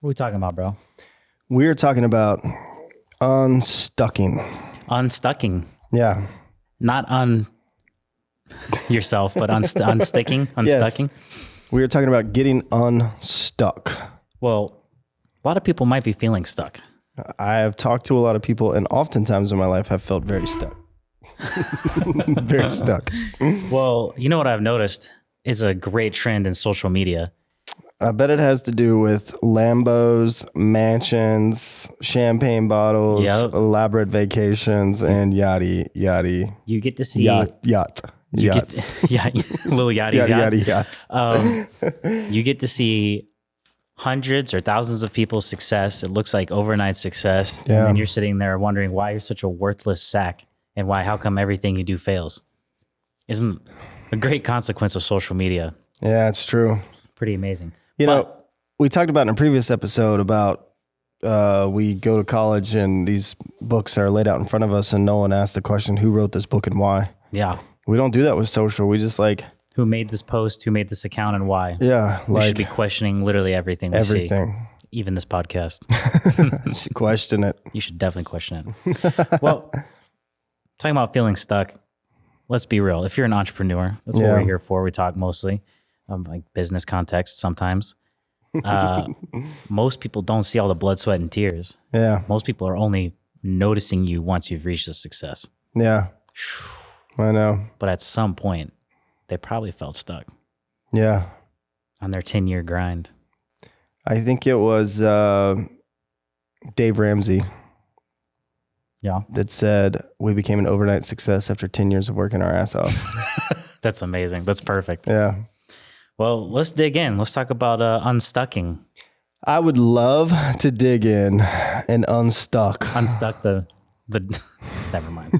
What are we talking about, bro? We're talking about unstucking. Unstucking. Yeah. Not yourself, but unsticking, unstucking. We were talking about getting unstuck. Well, a lot of people might be feeling stuck. I have talked to a lot of people, and oftentimes in my life have felt very stuck. Very stuck. Well, you know what I've noticed is a great trend in social media. I bet it has to do with Lambos, mansions, champagne bottles, Yep. elaborate vacations, and yachty. You get to see Yachts. little yachties, Yachty yachts. You get to see hundreds or thousands of people's success. It looks like overnight success. Yeah. And then you're sitting there wondering why you're such a worthless sack and how come everything you do fails. Isn't a great consequence of social media. Yeah, it's true. Pretty amazing. You know, we talked about in a previous episode about we go to college and these books are laid out in front of us and no one asks the question, who wrote this book and why? Yeah. We don't do that with social. We just like... Who made this post, who made this account, and why? Yeah. We should be questioning literally everything we see. Even this podcast. Should question it. You should definitely question it. Well, talking about feeling stuck, let's be real. If you're an entrepreneur, that's what we're here for. We talk mostly like business context sometimes. Most people don't see all the blood, sweat, and tears. Yeah. Most people are only noticing you once you've reached a success. Yeah. I know. But at some point, they probably felt stuck. Yeah. On their 10-year grind. I think it was Dave Ramsey. Yeah. That said, we became an overnight success after 10 years of working our ass off. That's amazing. That's perfect. Yeah. Well, let's dig in. Let's talk about unstucking. I would love to dig in and unstuck. Unstuck the never mind.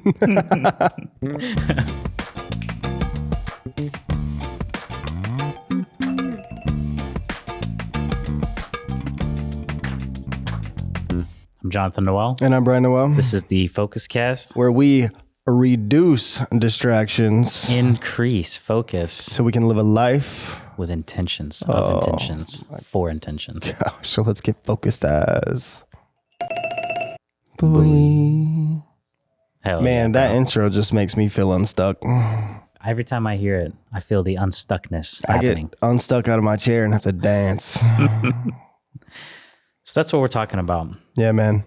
I'm Jonathan Noel. And I'm Brian Noel. This is the Focus Cast, where we reduce distractions, increase focus, so we can live a life with intentions, of intentions, for intentions. Yeah, so let's get focused as. Boy. Hell man, yeah, that intro just makes me feel unstuck. Every time I hear it, I feel the unstuckness happening. I get unstuck out of my chair and have to dance. So that's what we're talking about. Yeah, man.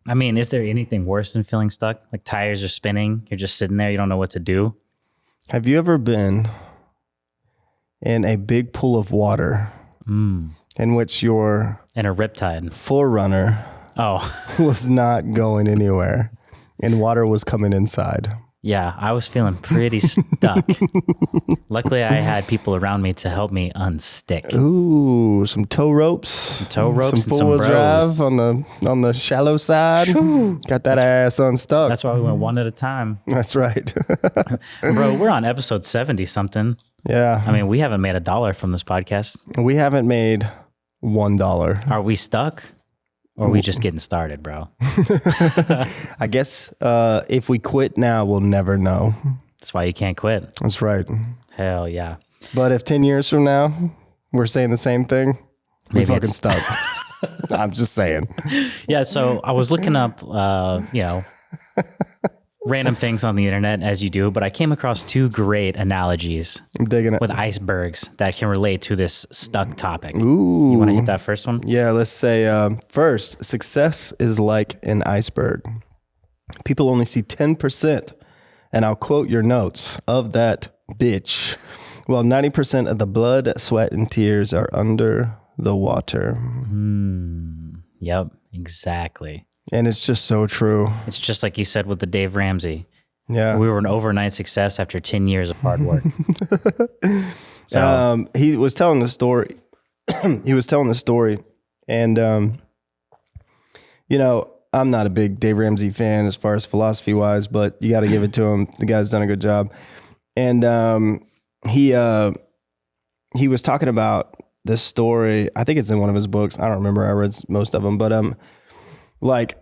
I mean, is there anything worse than feeling stuck? Like tires are spinning, you're just sitting there, you don't know what to do. Have you ever been in a big pool of water in which your in a riptide forerunner was not going anywhere and water was coming inside? Yeah, I was feeling pretty stuck. Luckily, I had people around me to help me unstick. Ooh, some tow ropes. Some and some four-wheel bros. drive on the shallow side. Got that ass unstuck. That's why we went one at a time. That's right. Bro, we're on episode 70-something. Yeah. I mean, we haven't made $1 from this podcast. We haven't made $1. Are we stuck? Or are we just getting started, bro? I guess if we quit now, we'll never know. That's why you can't quit. That's right. Hell yeah. But if 10 years from now, we're saying the same thing, we fucking stuck. I'm just saying. Yeah, so I was looking up, random things on the internet, as you do, but I came across two great analogies I'm digging it. with icebergs that can relate to this stuck topic. Ooh. You want to hit that first one? Yeah, let's say first, success is like an iceberg. People only see 10%, and I'll quote your notes, of that bitch. Well, 90% of the blood, sweat, and tears are under the water. Yep, exactly. And it's just so true. It's just like you said with the Dave Ramsey. Yeah. We were an overnight success after 10 years of hard work. So he was telling the story. And, I'm not a big Dave Ramsey fan as far as philosophy wise, but you got to give it to him. The guy's done a good job. And he was talking about this story. I think it's in one of his books. I don't remember. I read most of them, but like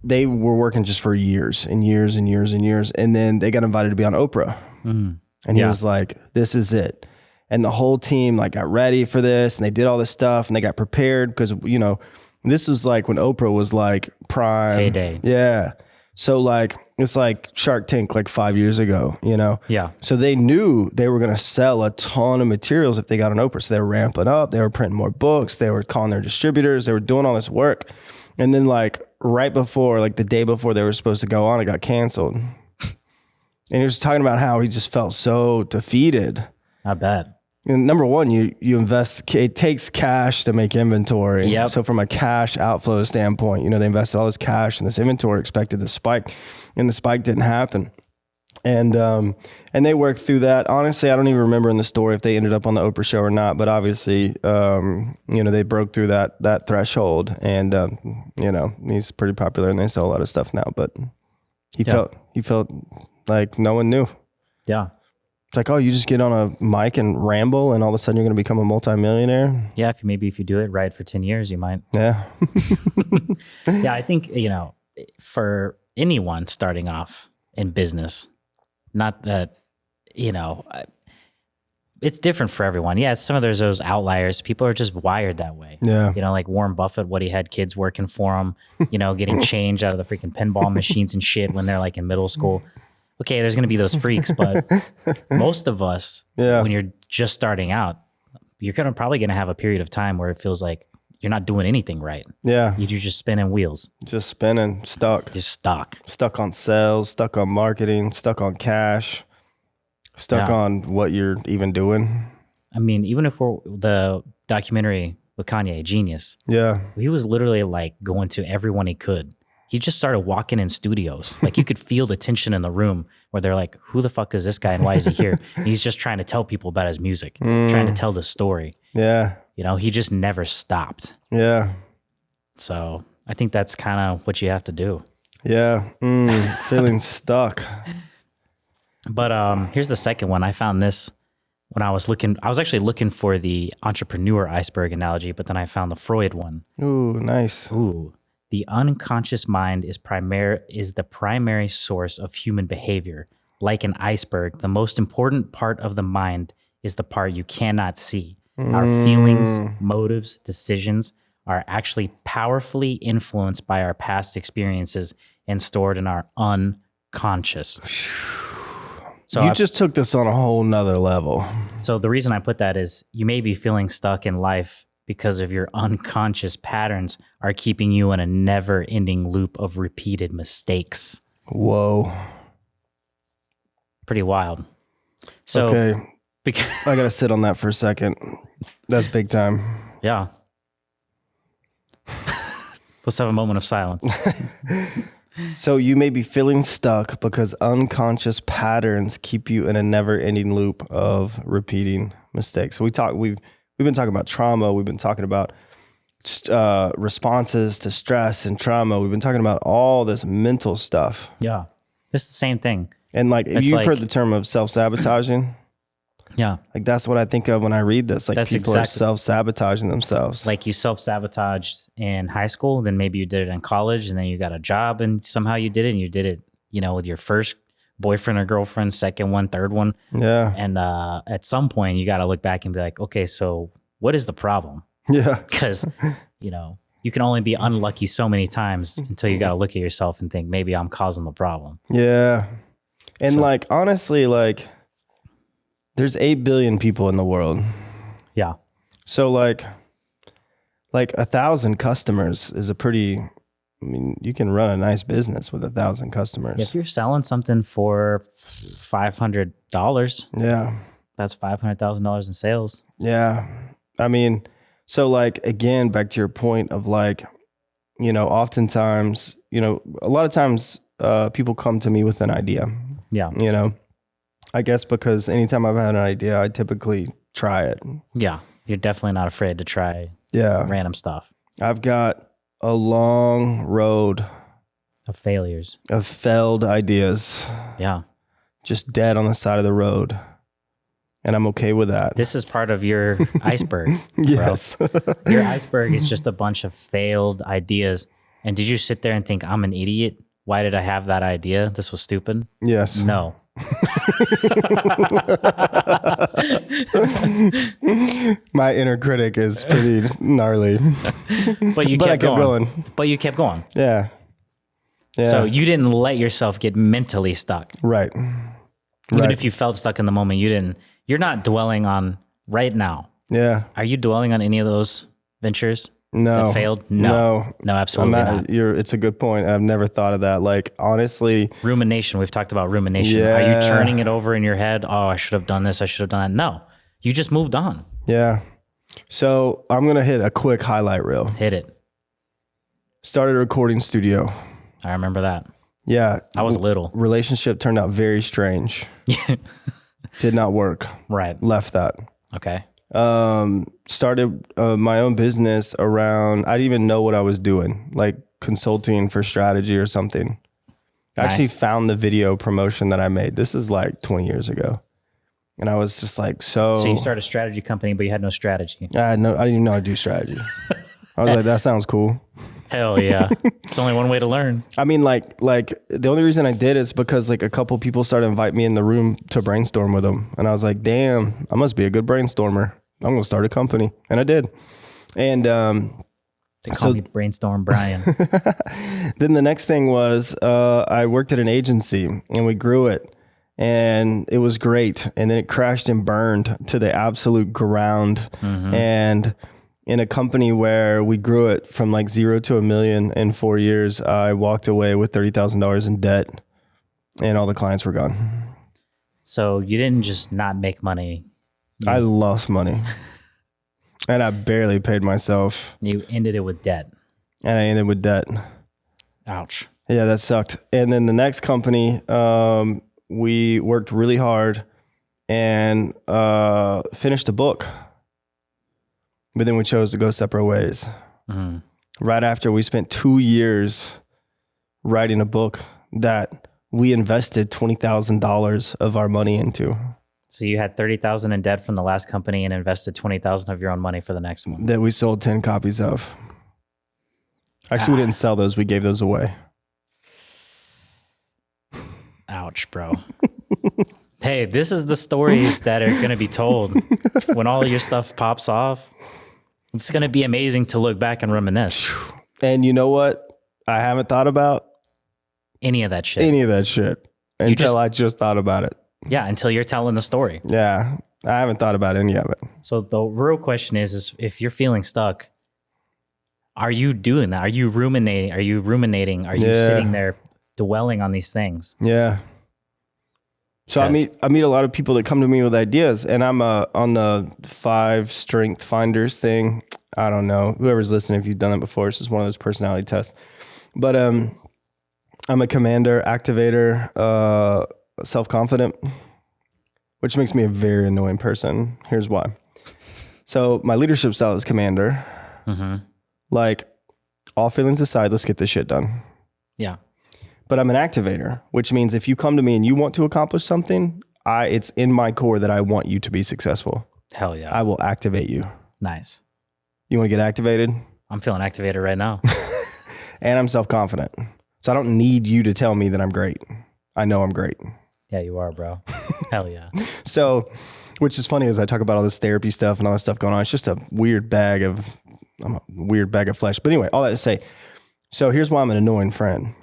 they were working just for years and years and years and years. And then they got invited to be on Oprah. And he was like, this is it. And the whole team like got ready for this and they did all this stuff and they got prepared because, This was like when Oprah was like prime. Heyday. Yeah. So like, it's like Shark Tank like 5 years ago, you know? Yeah. So they knew they were going to sell a ton of materials if they got on Oprah. So they were ramping up. They were printing more books. They were calling their distributors. They were doing all this work. And then like right before, like the day before they were supposed to go on, it got canceled. And he was talking about how he just felt so defeated. I bet. And number one, you invest, it takes cash to make inventory. Yep. So from a cash outflow standpoint, you know, they invested all this cash in this inventory, expected the spike, and the spike didn't happen. And they worked through that. Honestly, I don't even remember in the story if they ended up on the Oprah show or not, but obviously, you know, they broke through that threshold, and, you know, he's pretty popular and they sell a lot of stuff now, but he felt like no one knew. Yeah. It's like, oh, you just get on a mic and ramble and all of a sudden you're going to become a multimillionaire. Yeah. If you do it right for 10 years, you might. Yeah. Yeah. I think, you know, for anyone starting off in business, not that, you know, it's different for everyone. Yeah. Some of there's those outliers. People are just wired that way. Yeah. You know, like Warren Buffett, what he had kids working for him, you know, getting change out of the freaking pinball machines and shit when they're like in middle school. Okay, there's going to be those freaks, but most of us, when you're just starting out, you're probably going to have a period of time where it feels like you're not doing anything right. Yeah. You're just spinning wheels. Just spinning, stuck. Just stuck. Stuck on sales, stuck on marketing, stuck on cash, stuck on what you're even doing. I mean, even if the documentary with Kanye, Genius, he was literally like going to everyone he could. He just started walking in studios. Like you could feel the tension in the room where they're like, who the fuck is this guy and why is he here? And he's just trying to tell people about his music, trying to tell the story. Yeah. You know, he just never stopped. Yeah. So I think that's kind of what you have to do. Yeah. Feeling stuck. But here's the second one. I found this when I was actually looking for the entrepreneur iceberg analogy, but then I found the Freud one. Ooh, nice. Ooh. The unconscious mind is the primary source of human behavior. Like an iceberg, the most important part of the mind is the part you cannot see. Our feelings, motives, decisions are actually powerfully influenced by our past experiences and stored in our unconscious. So you just took this on a whole nother level. So the reason I put that is you may be feeling stuck in life because of your unconscious patterns are keeping you in a never-ending loop of repeated mistakes. Whoa. Pretty wild. So, okay. I got to sit on that for a second. That's big time. Yeah. Let's have a moment of silence. So you may be feeling stuck because unconscious patterns keep you in a never-ending loop of repeating mistakes. So we've been talking about trauma. We've been talking about responses to stress and trauma. We've been talking about all this mental stuff. Yeah. It's the same thing. And like, you've heard the term of self-sabotaging. Yeah. Like that's what I think of when I read this. Like people are self-sabotaging themselves. Like you self-sabotaged in high school, then maybe you did it in college, and then you got a job and somehow you did it, and you did it, you know, with your first boyfriend or girlfriend, second one, third one. Yeah. And at some point you got to look back and be like, okay, so what is the problem? Yeah. Because, you know, you can only be unlucky so many times until you got to look at yourself and think, maybe I'm causing the problem. Yeah. And like, honestly, like there's 8 billion people in the world. Yeah. So like 1,000 customers is a pretty, I mean, you can run a nice business with 1,000 customers. If you're selling something for $500, yeah, that's $500,000 in sales. Yeah. I mean, so like, again, back to your point of like, you know, oftentimes, you know, a lot of times people come to me with an idea. Yeah. You know, I guess because anytime I've had an idea, I typically try it. Yeah. You're definitely not afraid to try random stuff. I've got a long road of failures, of failed ideas. Yeah. Just dead on the side of the road. And I'm okay with that. This is part of your iceberg. Yes. Your iceberg is just a bunch of failed ideas. And did you sit there and think, I'm an idiot? Why did I have that idea? This was stupid. Yes. No. My inner critic is pretty gnarly. But you But I kept kept going. going. But you kept going. Yeah. Yeah. So you didn't let yourself get mentally stuck. Right. Even Right. if you felt stuck in the moment, you're not dwelling on right now. Yeah. Are you dwelling on any of those ventures No. that failed? No, absolutely not. It's a good point. I've never thought of that. Like, honestly, Rumination. We've talked about rumination. Are you turning it over in your head? Oh, I should have done this. I should have done that. No, you just moved on. yeah. So I'm going to hit a quick highlight reel. Hit it. Started a recording studio. I remember that. Yeah. I was little. Relationship turned out very strange. Did not work. Right. Left that. Okay. Started my own business around, I didn't even know what I was doing, like consulting for strategy or something. I actually found the video promotion that I made. This is like 20 years ago. And I was just like, So you started a strategy company, but you had no strategy. I didn't even know I do strategy. I was like, that sounds cool. Hell yeah. It's only one way to learn. I mean, like the only reason I did is because like a couple people started inviting me in the room to brainstorm with them. And I was like, damn, I must be a good brainstormer. I'm going to start a company. And I did. And They call me Brainstorm Brian. then the next thing was I worked at an agency and we grew it. And it was great. And then it crashed and burned to the absolute ground. Mm-hmm. And in a company where we grew it from like 0 to $1 million in 4 years, I walked away with $30,000 in debt and all the clients were gone. So you didn't just not make money. I lost money and I barely paid myself. You ended it with debt. And I ended with debt. Ouch. Yeah, that sucked. And then the next company, we worked really hard and finished a book. But then we chose to go separate ways. Mm-hmm. Right after we spent 2 years writing a book that we invested $20,000 of our money into. So you had $30,000 in debt from the last company and invested $20,000 of your own money for the next one. That we sold 10 copies of. Actually, we didn't sell those. We gave those away. Ouch, bro. Hey, this is the stories that are going to be told when all your stuff pops off. It's going to be amazing to look back and reminisce. And you know what? I haven't thought about any of that shit. Until I just thought about it. Yeah, until you're telling the story. Yeah, I haven't thought about any of it. So the real question is if you're feeling stuck, are you doing that? Are you ruminating? Are you sitting there dwelling on these things? Yeah. So I meet a lot of people that come to me with ideas, and I'm on the 5 strength finders thing. I don't know. Whoever's listening, if you've done it before, it's just one of those personality tests. But I'm a commander, activator, self-confident, which makes me a very annoying person. Here's why. So my leadership style is commander. Mm-hmm. Like, all feelings aside, let's get this shit done. Yeah. But I'm an activator, which means if you come to me and you want to accomplish something, it's in my core that I want you to be successful. Hell yeah. I will activate you. Nice. You want to get activated? I'm feeling activated right now. And I'm self-confident. So I don't need you to tell me that I'm great. I know I'm great. Yeah, you are, bro. Hell yeah. So, which is funny as I talk about all this therapy stuff and all this stuff going on. It's just I'm a weird bag of flesh. But anyway, all that to say, so here's why I'm an annoying friend.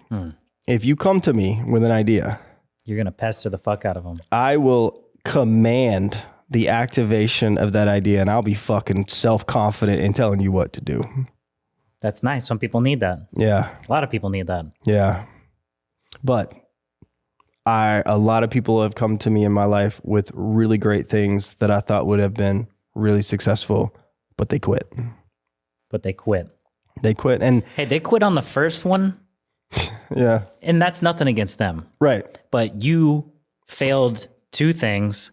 If you come to me with an idea, you're going to pester the fuck out of them. I will command the activation of that idea and I'll be fucking self-confident in telling you what to do. That's nice. Some people need that. Yeah. A lot of people need that. Yeah. But a lot of people have come to me in my life with really great things that I thought would have been really successful, but they quit. They quit. And hey, they quit on the first one. Yeah. And that's nothing against them. Right. But you failed 2 things.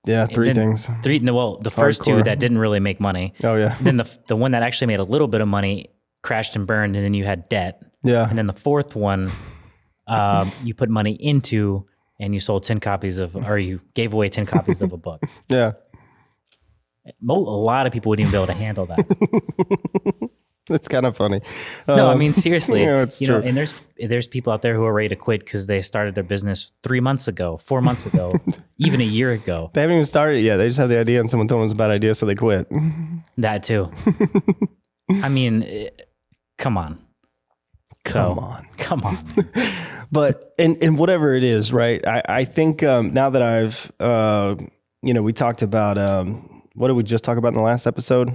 Yeah, 3 things. The first Hardcore. 2 that didn't really make money. Oh, yeah. Then the one that actually made a little bit of money crashed and burned, and then you had debt. Yeah. And then the 4th one, you put money into, and you sold 10 copies or you gave away 10 copies of a book. Yeah. A lot of people wouldn't even be able to handle that. It's kind of funny. No, I mean, seriously, it's you true. know, and there's people out there who are ready to quit because they started their business 3 months ago, 4 months ago, even a year ago. They haven't even started it yet. They just have the idea and someone told them it's a bad idea, so they quit. That too. I mean, come on. Come on. But, and whatever it is, right? I think now that I've, we talked about, what did we just talk about in the last episode?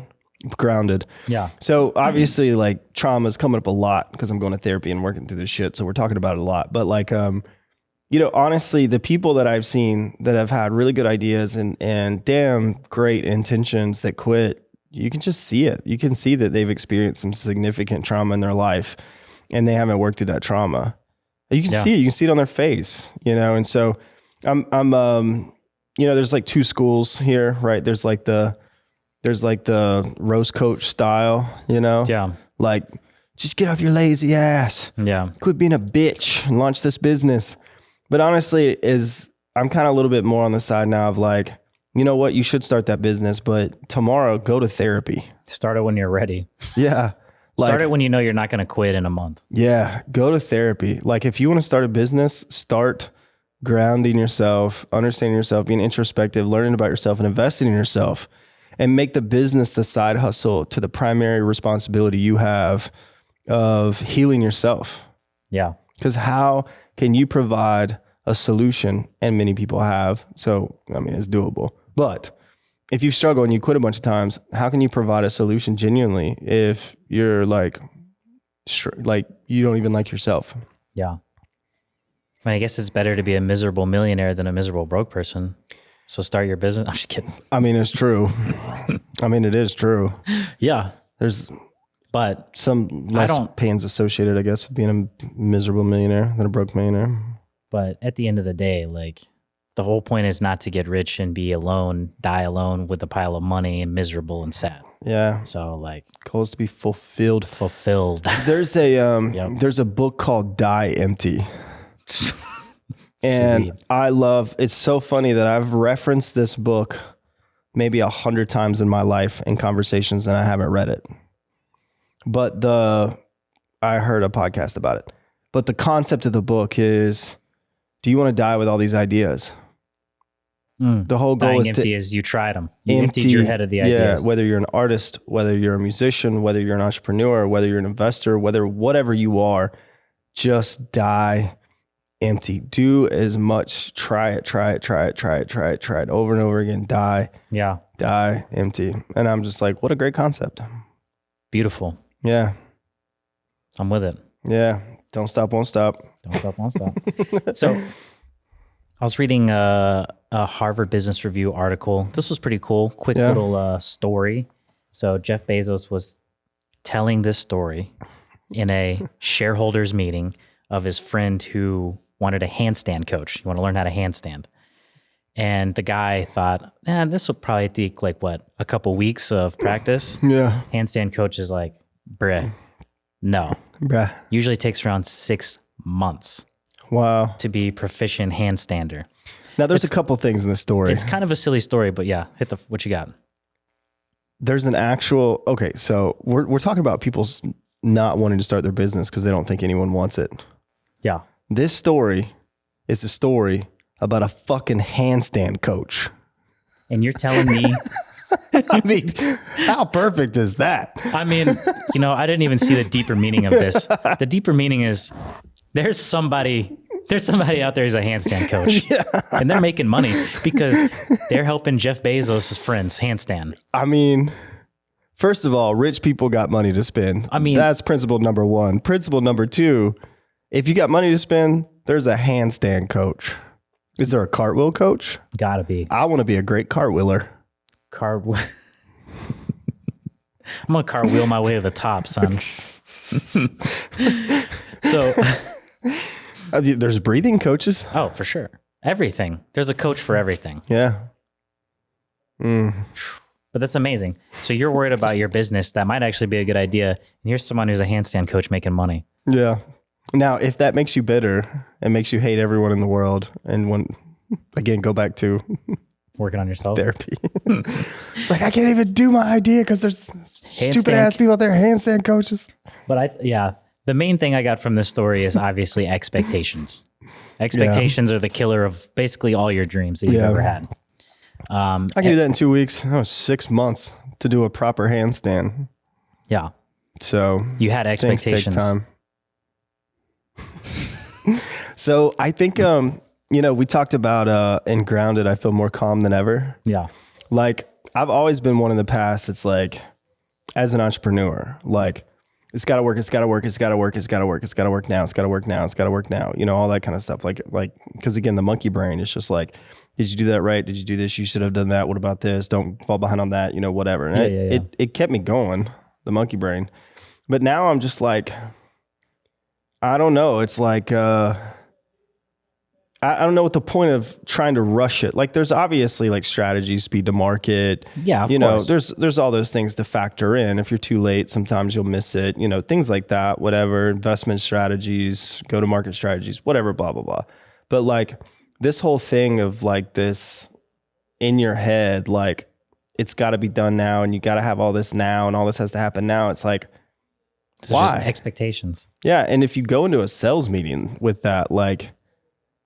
Grounded. Yeah. So obviously like trauma is coming up a lot because I'm going to therapy and working through this shit. So we're talking about it a lot, but like, honestly, the people that I've seen that have had really good ideas and damn great intentions that quit, you can just see it. You can see that they've experienced some significant trauma in their life and they haven't worked through that trauma. You can see it. You can see it on their face, and so I'm there's like two schools here, right? There's like the roast coach style, Yeah. like just get off your lazy ass. Yeah. Quit being a bitch and launch this business. But honestly, I'm kind of a little bit more on the side now of like, you know what? You should start that business, but tomorrow go to therapy. Start it when you're ready. Yeah. Start it when you know you're not going to quit in a month. Yeah. Go to therapy. Like if you want to start a business, start grounding yourself, understanding yourself, being introspective, learning about yourself and investing in yourself, and make the business the side hustle to the primary responsibility you have of healing yourself. Yeah. Because how can you provide a solution? And many people have. So, I mean, it's doable. But if you struggle and you quit a bunch of times, how can you provide a solution genuinely if you're like you don't even like yourself? Yeah. I mean, I guess it's better to be a miserable millionaire than a miserable broke person. So start your business. I'm just kidding. I mean, it's true. I mean, it is true. Yeah. There's but some less pains associated, I guess, with being a miserable millionaire than a broke millionaire. But at the end of the day, like the whole point is not to get rich and be alone, die alone with a pile of money and miserable and sad. Yeah. So like goal is to be fulfilled. There's a book called Die Empty. And it's so funny that I've referenced this book maybe 100 times in my life in conversations and I haven't read it. But I heard a podcast about it. But the concept of the book is, do you want to die with all these ideas? The whole goal is empty as you tried them. You emptied your head of the ideas. Yeah, whether you're an artist, whether you're a musician, whether you're an entrepreneur, whether you're an investor, whatever you are, just die empty. Do as much, try it over and over again. Die empty. And I'm just like, what a great concept. Beautiful. Yeah. I'm with it. Yeah. Don't stop, won't stop. So I was reading a Harvard Business Review article. This was pretty cool. Quick little story. So Jeff Bezos was telling this story in a shareholders meeting of his friend who wanted a handstand coach. You want to learn how to handstand. And the guy thought, this will probably take like a couple weeks of practice. Yeah. Handstand coach is like, no. Usually takes around 6 months. Wow. To be proficient handstander. Now there's a couple things in the story. It's kind of a silly story, but yeah, what you got? There's an actual, okay, so we're talking about people not wanting to start their business because they don't think anyone wants it. Yeah. This story is a story about a fucking handstand coach. And you're telling me... I mean, how perfect is that? I mean, I didn't even see the deeper meaning of this. The deeper meaning is there's somebody out there who's a handstand coach. Yeah. And they're making money because they're helping Jeff Bezos' friends handstand. I mean, first of all, rich people got money to spend. I mean, that's principle number one. Principle number two, if you got money to spend, there's a handstand coach. Is there a cartwheel coach? Gotta be. I want to be a great cartwheeler. I'm gonna cartwheel my way to the top, son. So there's breathing coaches. Oh, for sure. Everything. There's a coach for everything. Yeah. But that's amazing. So you're worried about your business. That might actually be a good idea. And here's someone who's a handstand coach making money. Yeah. Now, if that makes you bitter and makes you hate everyone in the world, and again, go back to Working on yourself. Therapy. It's like, I can't even do my idea because there's stupid ass people out there, handstand coaches. But the main thing I got from this story is obviously expectations. Expectations are the killer of basically all your dreams that you've ever had. I can do that in 2 weeks. 6 months to do a proper handstand. Yeah. So you had expectations. Things take time. So I think, we talked about in Grounded, I feel more calm than ever. Yeah. Like I've always been one in the past. It's like, as an entrepreneur, like it's got to work. It's got to work. It's got to work. It's got to work. It's got to work now. It's got to work now. It's got to work now. All that kind of stuff. Like, because again, the monkey brain is just like, did you do that right? Did you do this? You should have done that. What about this? Don't fall behind on that. Whatever. And it kept me going, the monkey brain. But now I'm just like, I don't know. It's like, I don't know what the point of trying to rush it. Like there's obviously like strategy, speed to market. Yeah, of course. There's all those things to factor in. If you're too late, sometimes you'll miss it, things like that, whatever, investment strategies, go to market strategies, whatever, blah, blah, blah. But like this whole thing of like this in your head, like it's got to be done now and you got to have all this now and all this has to happen now. It's like, why? Expectations. Yeah. And if you go into a sales meeting with that, like,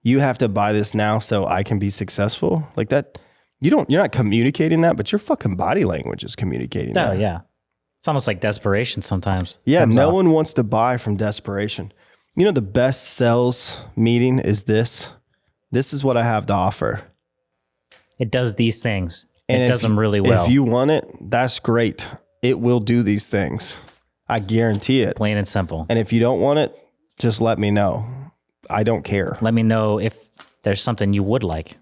you have to buy this now so I can be successful. Like that, you're not communicating that, but your fucking body language is communicating that. Oh yeah. It's almost like desperation sometimes. Yeah. No one wants to buy from desperation. The best sales meeting is this. This is what I have to offer. It does these things. And it does them really well. If you want it, that's great. It will do these things. I guarantee it. Plain and simple. And if you don't want it, just let me know. I don't care. Let me know if there's something you would like.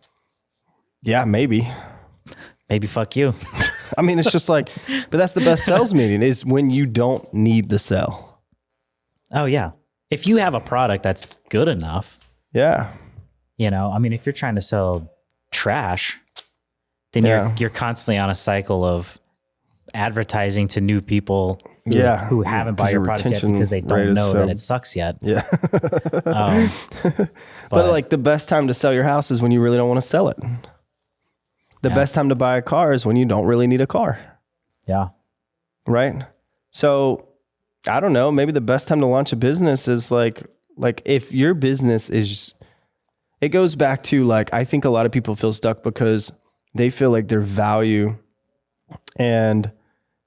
Yeah, maybe. Maybe fuck you. I mean, it's just like, but that's the best sales meeting is when you don't need the sell. Oh yeah. If you have a product that's good enough. Yeah. If you're trying to sell trash, then you're constantly on a cycle of advertising to new people who haven't bought your product yet because they don't know that it sucks yet. Yeah. But like the best time to sell your house is when you really don't want to sell it. The best time to buy a car is when you don't really need a car. Yeah. Right. So I don't know, maybe the best time to launch a business is like if your business is, it goes back to like, I think a lot of people feel stuck because they feel like their value and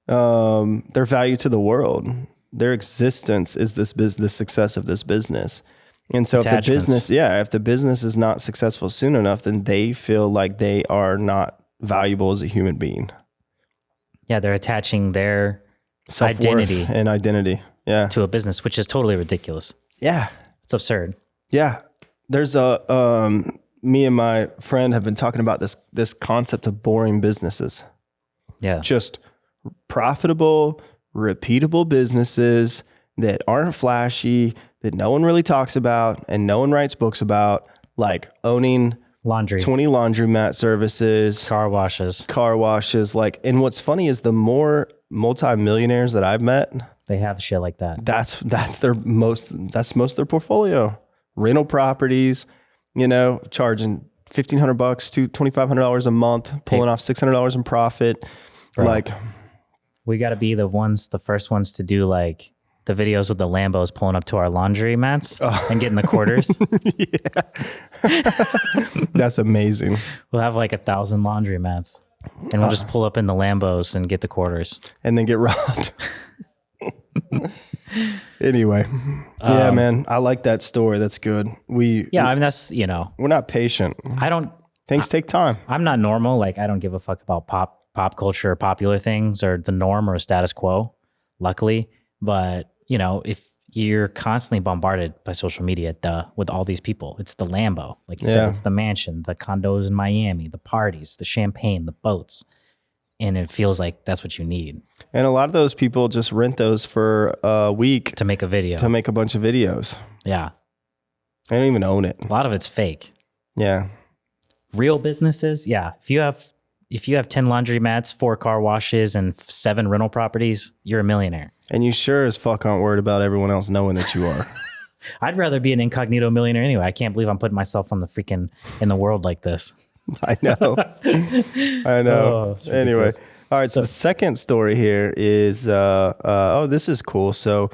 their value to the world, their existence is this business, the success of this business. And so if the business is not successful soon enough, then they feel like they are not valuable as a human being. Yeah. They're attaching their self-worth and identity to a business, which is totally ridiculous. Yeah. It's absurd. Yeah. There's me and my friend have been talking about this concept of boring businesses. Yeah. Just profitable, repeatable businesses that aren't flashy, that no one really talks about and no one writes books about, like owning 20 laundromat services, car washes. Like, and what's funny is the more multimillionaires that I've met, they have shit like that. That's most of their portfolio. Rental properties, charging $1,500 to $2,500 a month, pulling off $600 in profit. Bro, like, we got to be the first ones to do like the videos with the Lambos pulling up to our laundry mats and getting the quarters. That's amazing. We'll have like 1,000 laundry mats and we'll just pull up in the Lambos and get the quarters and then get robbed. Anyway, yeah, man, I like that story. That's good. We're not patient. Things take time. I'm not normal. Like, I don't give a fuck about pop culture or popular things or the norm or status quo, luckily. But, if you're constantly bombarded by social media with all these people, it's the Lambo, like you said, it's the mansion, the condos in Miami, the parties, the champagne, the boats. And it feels like that's what you need. And a lot of those people just rent those for a week to make a video, to make a bunch of videos. Yeah. They don't even own it. A lot of it's fake. Yeah. Real businesses. Yeah. If you have 10 laundry mats, 4 car washes, and 7 rental properties, you're a millionaire. And you sure as fuck aren't worried about everyone else knowing that you are. I'd rather be an incognito millionaire anyway. I can't believe I'm putting myself on the freaking in the world like this. I know. I know. Oh, it's Anyway. ridiculous. All right. So the second story here is, oh, this is cool. So,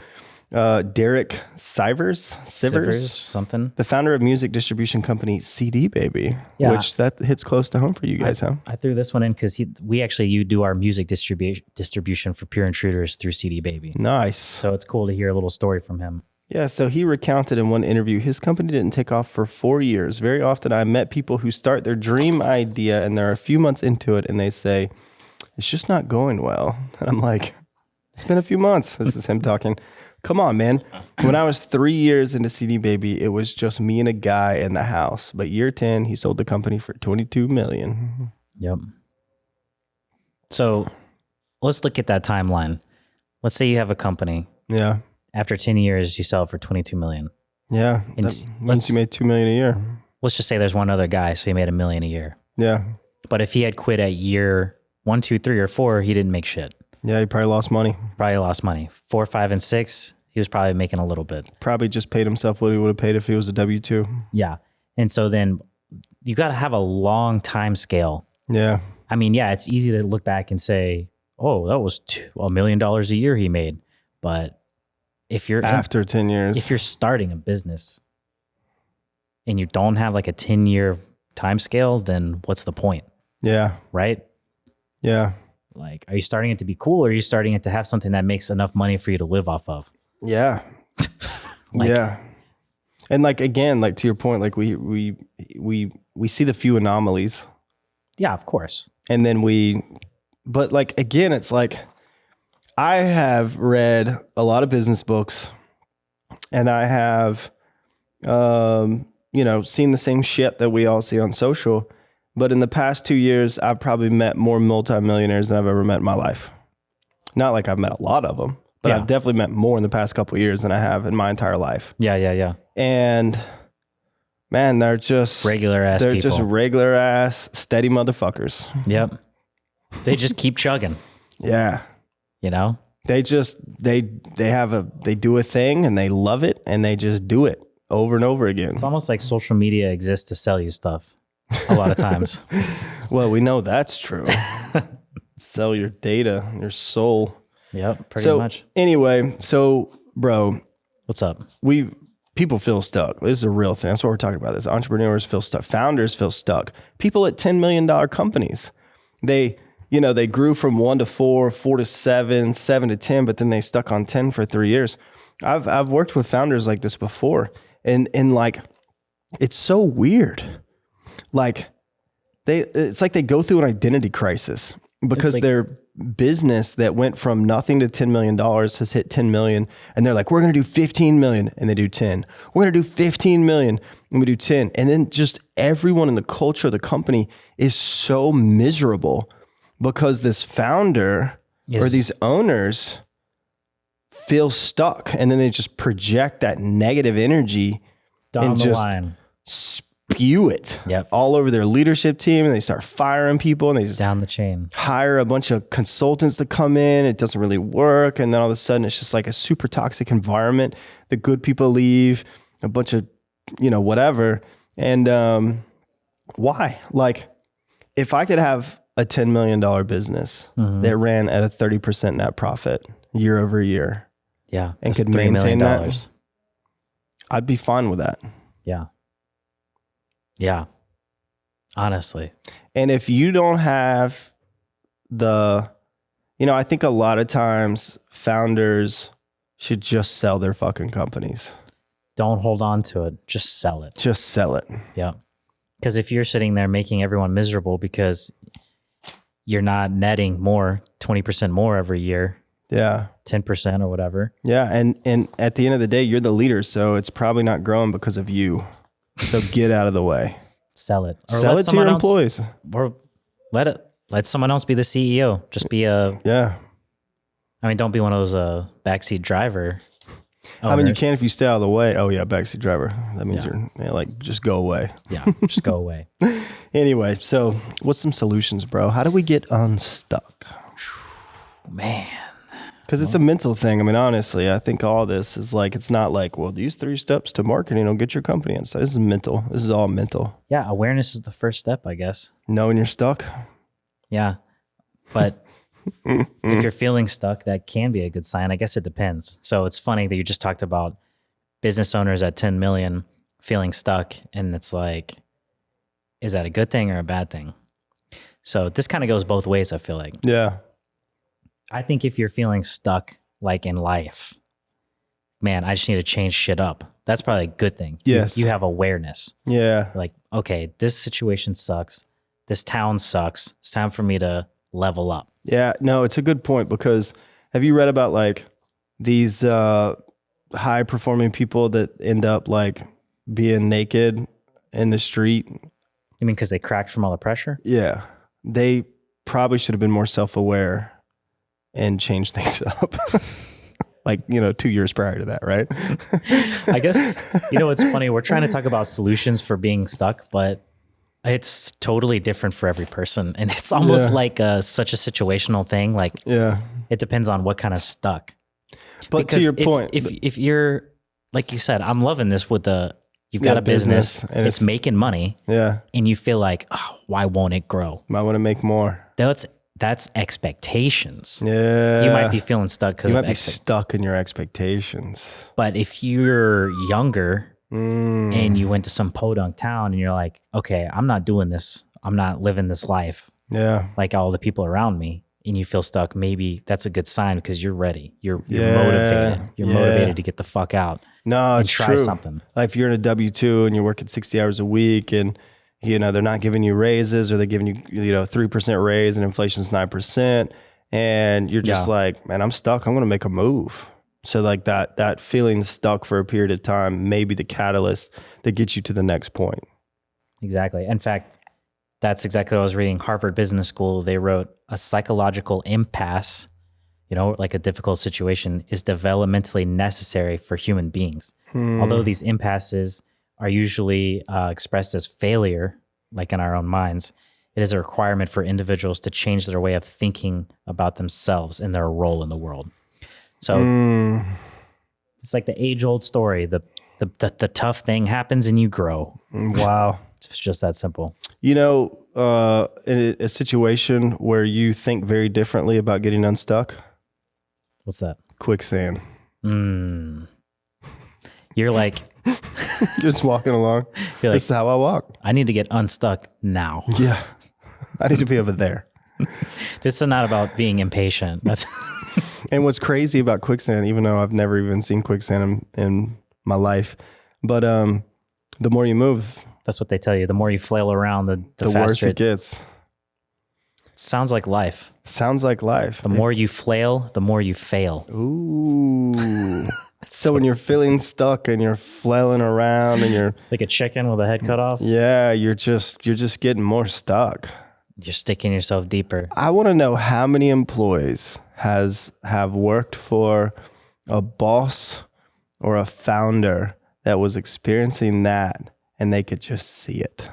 Derek Sivers, something. the founder of music distribution company CD Baby, Yeah. which that hits close to home for you guys, huh? I threw this one in because you do our music distribution for Pure Intruders through CD Baby. Nice. So it's cool to hear a little story from him. Yeah, so he recounted in one interview, his company didn't take off for 4 years. Very often I met people who start their dream idea and they're a few months into it and they say, it's just not going well. And I'm like, it's been a few months. This is him talking. Come on, man. When I was 3 years into CD Baby, it was just me and a guy in the house. But year 10, he sold the company for $22 million. Yep. So let's look at that timeline. Let's say you have a company. Yeah. After 10 years, you sell it for $22 million. Yeah. And That means you made $2 million a year. Let's just say there's one other guy, so he made $1 million a year. Yeah. But if he had quit at year 1, 2, 3, or 4, he didn't make shit. Yeah, he probably lost money. Probably lost money. 4, 5, and 6, he was probably making a little bit. Probably just paid himself what he would have paid if he was a W-2. Yeah. And so then you got to have a long time scale. Yeah. I mean, yeah, it's easy to look back and say, oh, that was $1 million a year he made. But if you're after 10 years, if you're starting a business and you don't have like a 10-year time scale, then what's the point? Yeah. Right? Yeah. Like, are you starting it to be cool, or are you starting it to have something that makes enough money for you to live off of? Yeah. Yeah. And like, again, like to your point, like we see the few anomalies. Yeah, of course. And then but like, again, it's like, I have read a lot of business books and I have, seen the same shit that we all see on social. But in the past 2 years, I've probably met more multimillionaires than I've ever met in my life. Not like I've met a lot of them, but I've definitely met more in the past couple of years than I have in my entire life. Yeah. And man, they're just regular ass They're people. just regular ass, steady motherfuckers. Yep. They just keep chugging. Yeah. You know? They just, they do a thing and they love it and they just do it over and over again. It's almost like social media exists to sell you stuff a lot of times. Well, we know that's true. Sell your data, your soul. Yep, pretty much. Anyway, so bro, what's up? People feel stuck. This is a real thing. That's what we're talking about. This entrepreneurs feel stuck. Founders feel stuck. People at $10 million companies, they grew from 1 to 4, 4 to 7, 7 to 10, but then they stuck on 10 for 3 years. I've worked with founders like this before, and like, it's so weird. Like it's like they go through an identity crisis because their business that went from nothing to $10 million has hit 10 million. And they're like, we're going to do 15 million. And they do 10. We're going to do 15 million and we do 10. And then just everyone in the culture of the company is so miserable because this founder or these owners feel stuck. And then they just project that negative energy down and the just line. Spew it all over their leadership team, and they start firing people and they just down the chain hire a bunch of consultants to come in. It doesn't really work. And then all of a sudden it's just like a super toxic environment. The good people leave, a bunch of, whatever. And why? Like, if I could have a $10 million business that ran at a 30% net profit year over year, and could maintain that, I'd be fine with that. Yeah. Honestly. And if you don't have I think a lot of times founders should just sell their fucking companies. Don't hold on to it. Just sell it. Just sell it. Yeah. Because if you're sitting there making everyone miserable because you're not netting more, 20% more every year. Yeah. 10% or whatever. Yeah. And at the end of the day, you're the leader. So it's probably not growing because of you. So get out of the way. Sell it. Or sell it to your employees. Or let someone else be the CEO. Just be don't be one of those backseat driver owners. I mean, you can if you stay out of the way. Oh yeah, backseat driver. That means you're just go away. Yeah, just go away. Anyway, so what's some solutions, bro? How do we get unstuck? Man, Because it's a mental thing. I mean, honestly, I think all this is like, it's not like, well, these 3 steps to marketing will get your company on site. This is mental. This is all mental. Yeah, awareness is the first step, I guess. Knowing you're stuck. Yeah. But if you're feeling stuck, that can be a good sign. I guess it depends. So it's funny that you just talked about business owners at 10 million feeling stuck. And it's like, is that a good thing or a bad thing? So this kind of goes both ways, I feel like. Yeah. I think if you're feeling stuck, like in life, man, I just need to change shit up. That's probably a good thing. Yes. You have awareness. Yeah. Like, okay, this situation sucks. This town sucks. It's time for me to level up. Yeah. No, it's a good point, because have you read about like these high performing people that end up like being naked in the street? You mean because they cracked from all the pressure? Yeah. They probably should have been more self-aware and changed things up. Like, 2 years prior to that, right? I guess, it's funny. We're trying to talk about solutions for being stuck, but it's totally different for every person. And it's almost like such a situational thing. Like, it depends on what kind of stuck. But because to your point, if you're, like you said, I'm loving this with you've got a business and it's making money. Yeah. And you feel like, oh, why won't it grow? I want to make more. That's expectations. Yeah. You might be feeling stuck because you might be stuck in your expectations. But if you're younger and you went to some podunk town and you're like, okay, I'm not doing this. I'm not living this life. Yeah. Like all the people around me, and you feel stuck, maybe that's a good sign because you're ready. You're motivated. You're motivated to get the fuck out. No, and it's try true. something. Like if you're in a W-2 and you're working 60 hours a week and they're not giving you raises, or they're giving you 3% raise and inflation's 9%, and you're just like, man, I'm stuck. I'm going to make a move. So like that feeling stuck for a period of time may be the catalyst that gets you to the next point. Exactly. In fact, that's exactly what I was reading. Harvard Business School, they wrote a psychological impasse, like a difficult situation, is developmentally necessary for human beings. Although these impasses are usually expressed as failure, like in our own minds, it is a requirement for individuals to change their way of thinking about themselves and their role in the world. So it's like the age-old story. The tough thing happens and you grow. Wow. It's just that simple. In a situation where you think very differently about getting unstuck. What's that? Quicksand. You're like... Just walking along. You're like, this is how I walk. I need to get unstuck now. Yeah. I need to be over there. This is not about being impatient. That's And what's crazy about quicksand, even though I've never even seen quicksand in my life, but the more you move, that's what they tell you. The more you flail around, the worse faster it gets. Sounds like life. Sounds like life. The more you flail, the more you fail. Ooh. So when you're feeling stuck and you're flailing around and you're like a chicken with a head cut off. Yeah, you're just getting more stuck. You're sticking yourself deeper. I want to know how many employees have worked for a boss or a founder that was experiencing that, and they could just see it.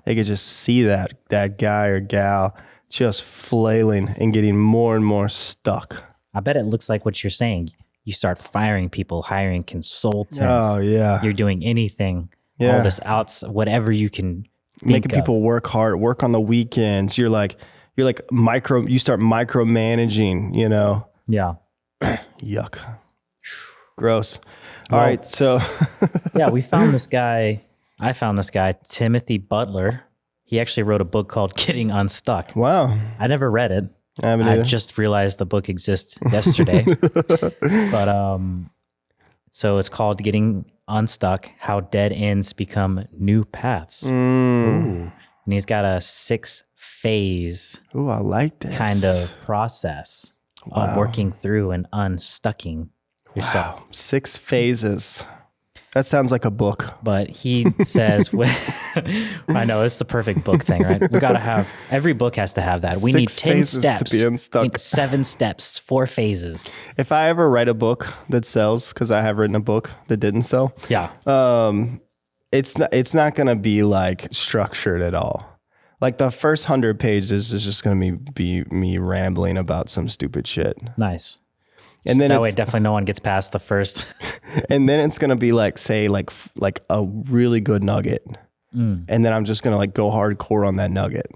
They could just see that guy or gal just flailing and getting more and more stuck. I bet it looks like what you're saying. You start firing people, hiring consultants. Oh, yeah. You're doing anything. Yeah. All this whatever you can making people work hard, work on the weekends. You're like you start micromanaging, Yeah. Yuck. Gross. All right. So yeah, we found this guy. I found this guy, Timothy Butler. He actually wrote a book called Getting Unstuck. Wow. I never read it. I haven't either. I just realized the book exists yesterday. But so it's called Getting Unstuck: How Dead Ends Become New Paths. Ooh. And he's got a 6-phase Ooh, I like this kind of process of working through and unstucking yourself. Wow. 6 phases. That sounds like a book. But he says, I know, it's the perfect book thing, right? We got to have, every book has to have that. We need 10 steps. To be unstuck. 7 steps, 4 phases. If I ever write a book that sells, because I have written a book that didn't sell. Yeah. It's not going to be like structured at all. Like the first 100 pages is just going to be me rambling about some stupid shit. Nice. And then that way, definitely no one gets past the first. and then it's gonna be like, say, like a really good nugget, and then I'm just gonna like go hardcore on that nugget,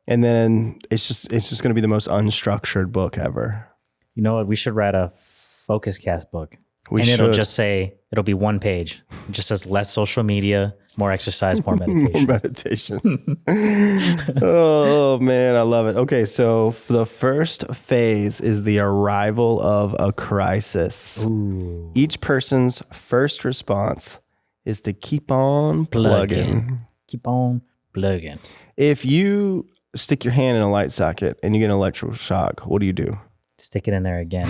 and then it's just gonna be the most unstructured book ever. You know what? We should write a Focus Cast book. It'll just say, it'll be one page. It just says less social media, more exercise, more meditation. More meditation. Oh man, I love it. Okay, so the first phase is the arrival of a crisis. Ooh. Each person's first response is to keep on plugging. Keep on plugging. If you stick your hand in a light socket and you get an electrical shock, what do? Stick it in there again.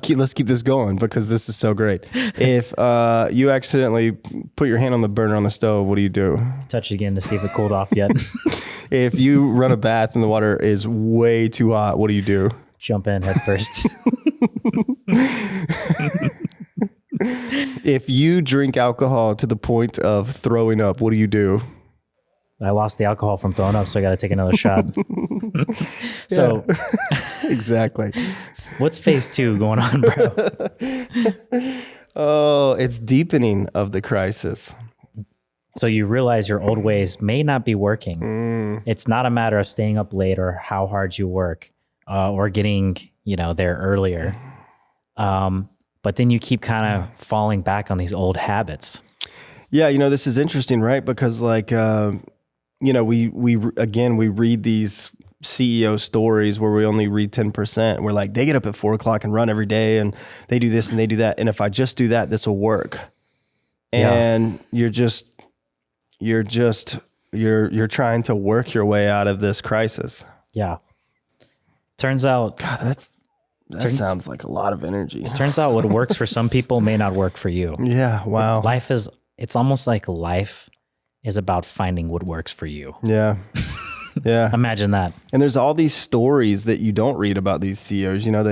Let's keep this going because this is so great. If you accidentally put your hand on the burner on the stove, what do? Touch it again to see if it cooled off yet. If you run a bath and the water is way too hot, what do? Jump in head first. If you drink alcohol to the point of throwing up, what do? I lost the alcohol from throwing up, so I got to take another shot. So, exactly. What's phase 2 going on, bro? Oh, it's deepening of the crisis. So you realize your old ways may not be working. It's not a matter of staying up late or how hard you work or getting, there earlier. But then you keep kind of falling back on these old habits. Yeah, this is interesting, right? Because like, we read these CEO stories where we only read 10%. We're like, they get up at 4:00 and run every day and they do this and they do that. And if I just do that, this will work. And you're trying to work your way out of this crisis. Yeah. Turns out, God, that sounds like a lot of energy. It turns out what works for some people may not work for you. Yeah. Wow. It's almost like life is about finding what works for you. Yeah. Yeah. Imagine that. And there's all these stories that you don't read about these CEOs. How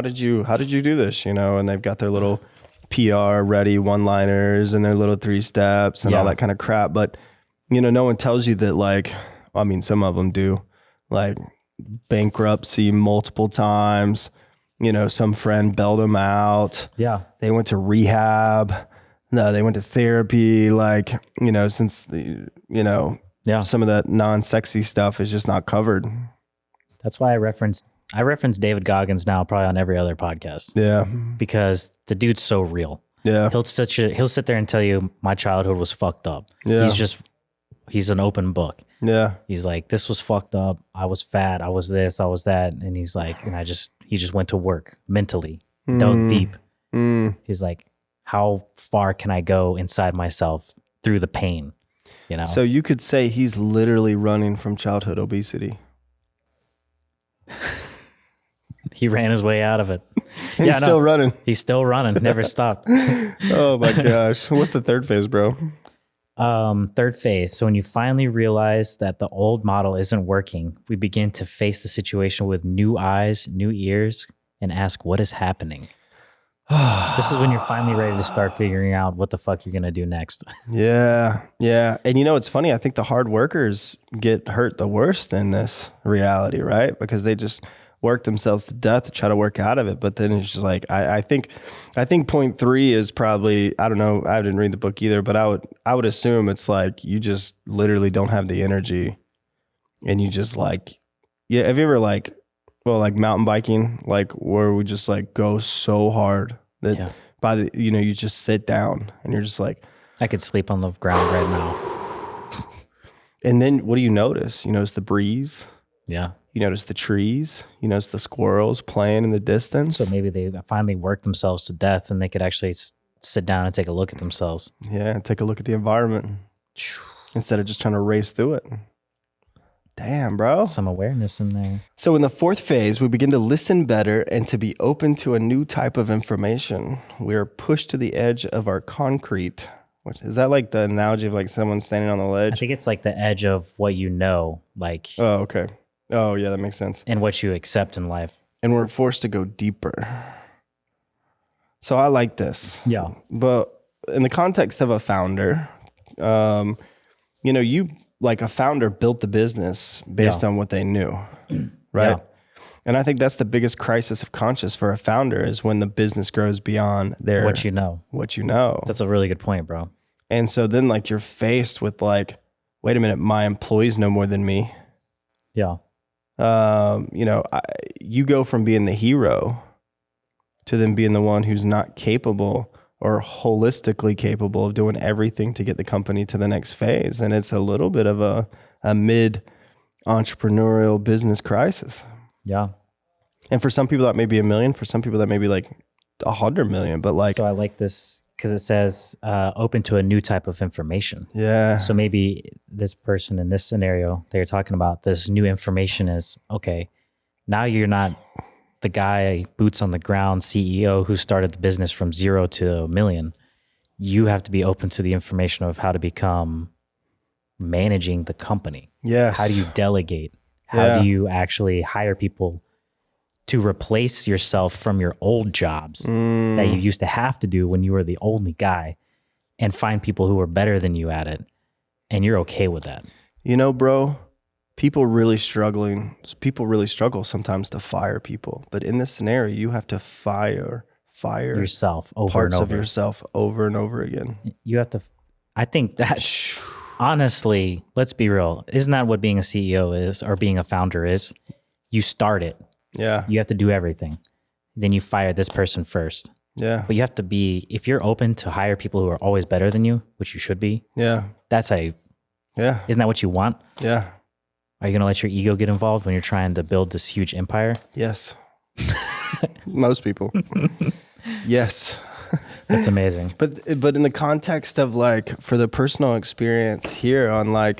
did you do this? And they've got their little PR ready one-liners and their little 3 steps and all that kind of crap. But, no one tells you that some of them do, like bankruptcy multiple times, some friend bailed them out. Yeah. They went to rehab. No, they went to therapy. Since some of that non-sexy stuff is just not covered. That's why I reference David Goggins now probably on every other podcast. Yeah. Because the dude's so real. Yeah. He'll sit there and tell you my childhood was fucked up. Yeah. He's an open book. Yeah. He's like, this was fucked up. I was fat. I was this, I was that. And he's like, he just went to work mentally, dug deep. He's like, how far can I go inside myself through the pain? So you could say he's literally running from childhood obesity. He ran his way out of it. And he's still running. He's still running. Never stopped. Oh my gosh. What's the third phase, bro? Third phase. So when you finally realize that the old model isn't working, we begin to face the situation with new eyes, new ears, and ask, what is happening? This is when you're finally ready to start figuring out what the fuck you're going to do next. Yeah. Yeah. And it's funny. I think the hard workers get hurt the worst in this reality, right? Because they just work themselves to death to try to work out of it. But then it's just like, I think point 3 is probably, I don't know. I didn't read the book either, but I would assume it's like, you just literally don't have the energy and you just have you ever mountain biking, where we just go so hard that by the, you just sit down and you're just like, I could sleep on the ground right now. And then what do you notice? You notice the breeze. Yeah. You notice the trees. You notice the squirrels playing in the distance. So maybe they finally worked themselves to death and they could actually sit down and take a look at themselves. Yeah. And take a look at the environment instead of just trying to race through it. Damn, bro. Some awareness in there. So in the fourth phase, we begin to listen better and to be open to a new type of information. We are pushed to the edge of our concrete. Is that like the analogy of someone standing on the ledge? I think it's like the edge of what you know, Oh, okay. Oh, yeah, that makes sense. And what you accept in life. And we're forced to go deeper. So I like this. Yeah. But in the context of a founder, a founder built the business based on what they knew, right? Yeah. And I think that's the biggest crisis of conscience for a founder is when the business grows beyond their What you know. what you know. That's a really good point, bro. And so then like you're faced with like, wait a minute, my employees know more than me. Yeah. You go from being the hero to then being the one who's not capable or holistically capable of doing everything to get the company to the next phase. And it's a little bit of a mid entrepreneurial business crisis. Yeah. And for some people that may be 1 million, for some people that may be like 100 million, but like, So I like this because it says open to a new type of information. yeah. So maybe this person in this scenario that you're talking about, this new information is, okay, now you're not the guy, boots on the ground CEO who started the business from 0 to 1 million. You have to be open to the information of how to become managing the company. Yes. How do you delegate? How do you actually hire people to replace yourself from your old jobs that you used to have to do when you were the only guy, and find people who are better than you at it, and you're okay with that? You know, bro, people really struggle sometimes to fire people. But in this scenario, you have to fire Yourself over parts and of over. yourself over and over again. You have to, I think that's, honestly, let's be real. Isn't that what being a CEO is, or being a founder is? You start it. Yeah. You have to do everything. Then you fire this person first. Yeah. But you have to be, if you're open to hire people who are always better than you, which you should be, Yeah. that's how you, Yeah. isn't that what you want? Yeah. Are you going to let your ego get involved when you're trying to build this huge empire? Yes. Most people. Yes. That's amazing. But in the context of like, for the personal experience here on me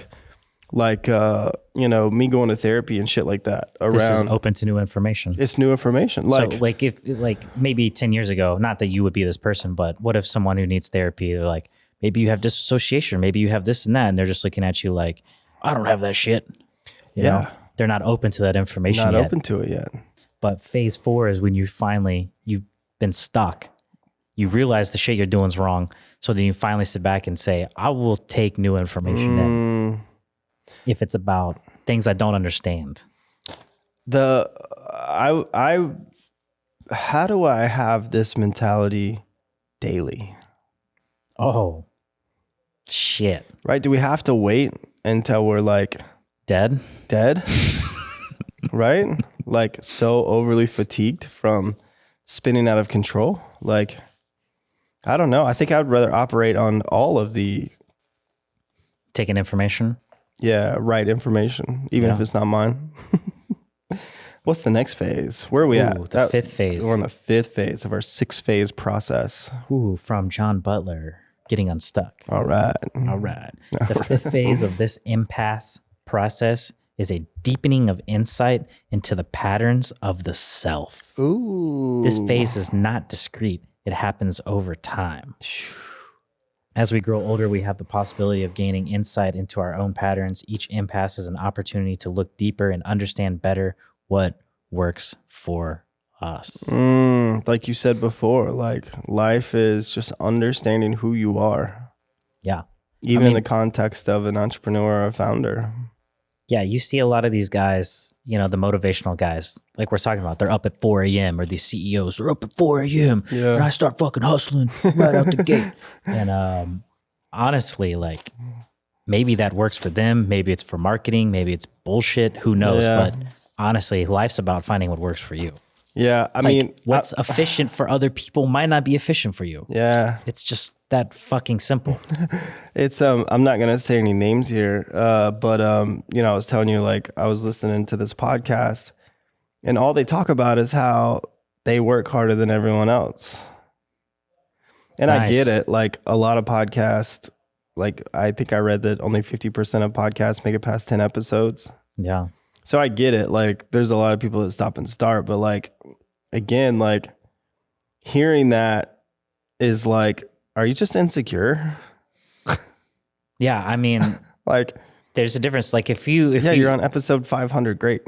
going to therapy and shit like that around. This is open to new information. It's new information. So if maybe 10 years ago, not that you would be this person, but what if someone who needs therapy, they're like, maybe you have disassociation, maybe you have this and that, and they're just looking at you like, I don't have that shit. You know? They're not open to that information not yet. open to it yet. But phase 4 is when you've been stuck. You realize the shit you're doing is wrong. So then you finally sit back and say, I will take new information in. If it's about things I don't understand. How do I have this mentality daily? Oh, shit. Right? Do we have to wait until we're like Dead? Right? Like so overly fatigued from spinning out of control? Like, I don't know. I think I'd rather operate on all of the Taking information? right information, even if it's not mine. What's the next phase? Where are we at? The 5th phase. We're on the 5th phase of our 6-phase process. Ooh, from John Butler, Getting Unstuck. All right. All right. The 5th phase of this impasse process is a deepening of insight into the patterns of the self. Ooh. This phase is not discrete. It happens over time. As we grow older, we have the possibility of gaining insight into our own patterns. Each impasse is an opportunity to look deeper and understand better what works for us. Like you said before, like life is just understanding who you are. Yeah. Even in the context of an entrepreneur or a founder. Yeah, you see a lot of these guys, the motivational guys, like we're talking about, they're up at 4 a.m. or these CEOs are up at 4 a.m. Yeah. And I start fucking hustling right out the gate. And honestly, like maybe that works for them. Maybe it's for marketing. Maybe it's bullshit. Who knows? Yeah. But honestly, life's about finding what works for you. Yeah. I mean, what's efficient for other people might not be efficient for you. Yeah. It's just that fucking simple. It's I'm not gonna say any names here, but I was telling you, like, I was listening to this podcast, and all they talk about is how they work harder than everyone else. And Nice. I get it. Like a lot of podcasts, like I think I read that only 50% of podcasts make it past 10 episodes. Yeah. So I get it. Like there's a lot of people that stop and start, but like, again, like hearing that is like, are you just insecure? Yeah. I mean, Like, there's a difference. Like if you're on episode 500. Great.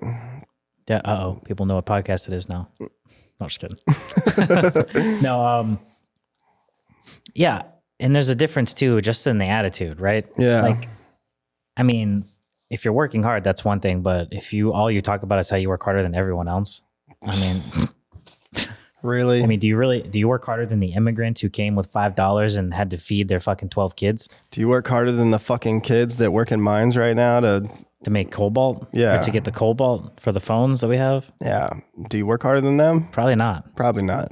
Yeah. People know what podcast it is now. No, just kidding. No. Yeah. And there's a difference too, just in the attitude, right? Yeah. Like, if you're working hard, that's one thing. But if all you talk about is how you work harder than everyone else, I mean, Really? do you work harder than the immigrant who came with $5 and had to feed their fucking 12 kids Do you work harder than the fucking kids that work in mines right now to make cobalt? Yeah. Or to get the cobalt for the phones that we have? Yeah. Do you work harder than them? Probably not. Probably not.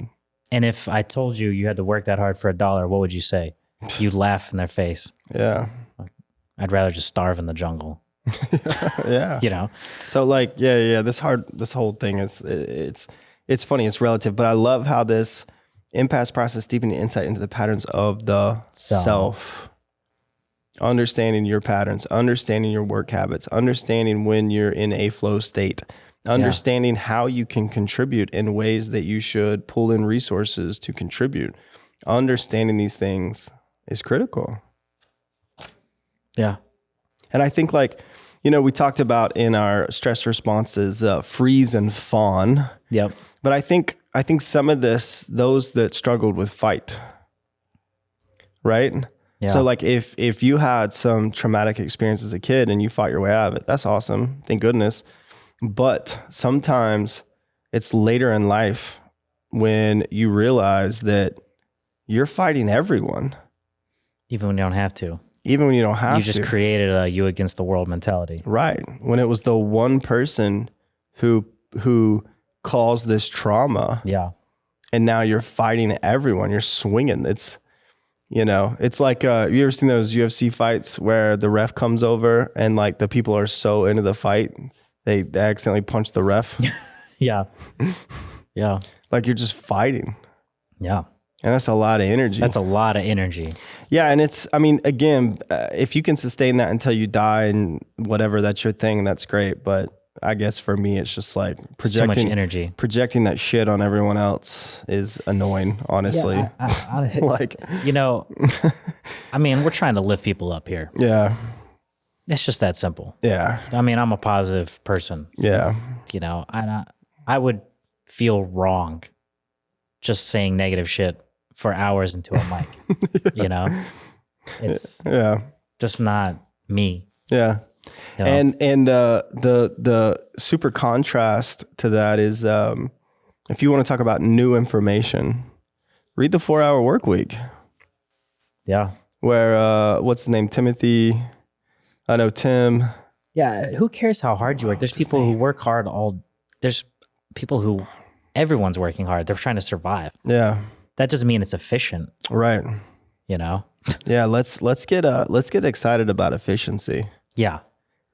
And if I told you you had to work that hard for $1, what would you say? You'd laugh in their face. Yeah. I'd rather just starve in the jungle. Yeah. You know? So like, yeah. This whole thing is, it's funny. It's relative, but I love how this impasse process deepening insight into the patterns of the self. Understanding your patterns, understanding your work habits, understanding when you're in a flow state, understanding how you can contribute in ways that you should pull in resources to contribute. Understanding these things is critical. Yeah. And I think like, we talked about in our stress responses, freeze and fawn. Yep. But I think some of this, those that struggled with fight, right? Yeah. So like if you had some traumatic experience as a kid and you fought your way out of it, that's awesome. Thank goodness. But sometimes it's later in life when you realize that you're fighting everyone. Even when you don't have to. Even when you don't have to. You just created a you against the world mentality. Right. When it was the one person who caused this trauma. Yeah. And now you're fighting everyone. You're swinging. It's, it's like, you ever seen those UFC fights where the ref comes over and like the people are so into the fight, they accidentally punch the ref? Yeah. Yeah. Like you're just fighting. Yeah. And that's a lot of energy. That's a lot of energy. Yeah. And it's, again, if you can sustain that until you die and whatever, that's your thing, that's great. But I guess for me, it's just like So much energy. Projecting that shit on everyone else is annoying, honestly. Yeah, I like, we're trying to lift people up here. Yeah. It's just that simple. Yeah. I'm a positive person. Yeah. I would feel wrong just saying negative shit for hours into a mic. It's just not me. Yeah. And the super contrast to that is if you want to talk about new information, read the 4 Hour Work Week. Yeah. Where what's his name? Timothy. I know Tim. Yeah. Who cares how hard you work? There's people who work hard there's people who everyone's working hard. They're trying to survive. Yeah. That doesn't mean it's efficient. Right. Yeah. Let's get excited about efficiency. Yeah.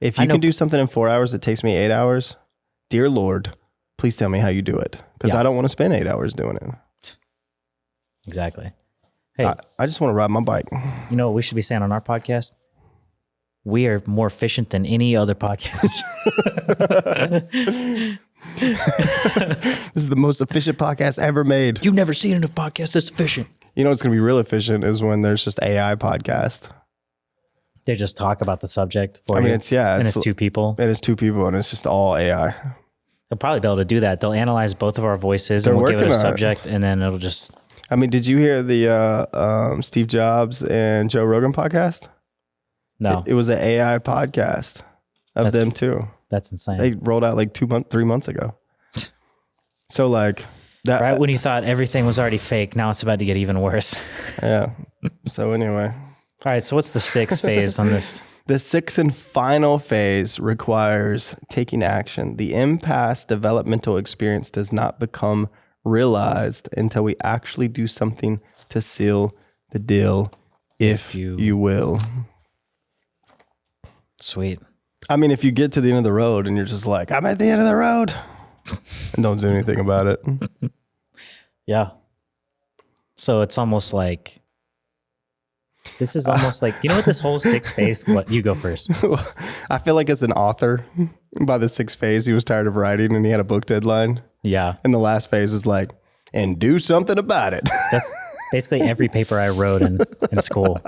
If you can do something in 4 hours that takes me 8 hours, dear Lord, please tell me how you do it. Because I don't want to spend 8 hours doing it. Exactly. Hey, I just want to ride my bike. You know what we should be saying on our podcast? We are more efficient than any other podcast. This is the most efficient podcast ever made. You've never seen a podcast that's efficient. You know what's going to be real efficient is when there's just AI podcast. They just talk about the subject for you. It's two people. It is two people, and it's just all AI. They'll probably be able to do that. They'll analyze both of our voices and we'll give it a subject, and then it'll just... did you hear the Steve Jobs and Joe Rogan podcast? No. It was an AI podcast of them too. That's insane. They rolled out like 3 months ago. So like that... Right when you thought everything was already fake, now it's about to get even worse. Yeah. So anyway... All right, so what's the sixth phase on this? The sixth and final phase requires taking action. The impasse developmental experience does not become realized until we actually do something to seal the deal, if you will. Sweet. If you get to the end of the road and you're just like, I'm at the end of the road, and don't do anything about it. Yeah. So it's almost like... This is almost like, what this whole sixth phase, what, you go first. I feel like as an author, by the sixth phase, he was tired of writing and he had a book deadline. Yeah. And the last phase is like, and do something about it. That's basically every paper I wrote in school.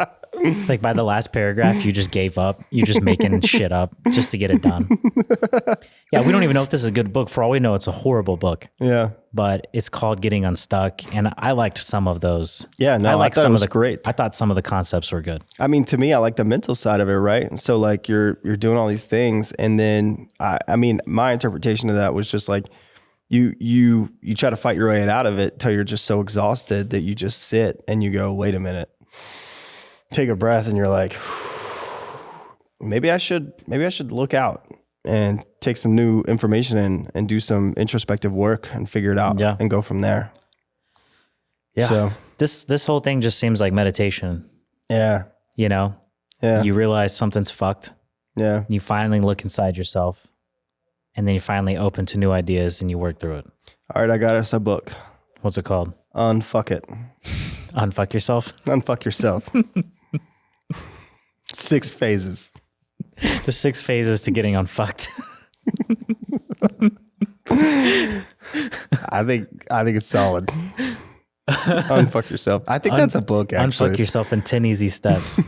Like by the last paragraph, you just gave up. You're just making shit up just to get it done. Yeah, we don't even know if this is a good book. For all we know, it's a horrible book. Yeah. But it's called Getting Unstuck. And I liked some of those. Yeah, no, I thought it was great. I thought some of the concepts were good. To me, I like the mental side of it, right? So like you're doing all these things. And then, my interpretation of that was just like, you try to fight your way out of it till you're just so exhausted that you just sit and you go, wait a minute, take a breath, and you're like, maybe I should look out and take some new information in and do some introspective work and figure it out and go from there. Yeah. So this whole thing just seems like meditation. yeah. You know? Yeah. You realize something's fucked. Yeah. You finally look inside yourself, and then you finally open to new ideas and you work through it. All right, I got us a book. What's it called? Unfuck it. Unfuck yourself? Unfuck yourself. 6 phases. The 6 phases to getting unfucked. I think it's solid. Unfuck yourself. I think that's a book, actually. Unfuck yourself in 10 easy steps.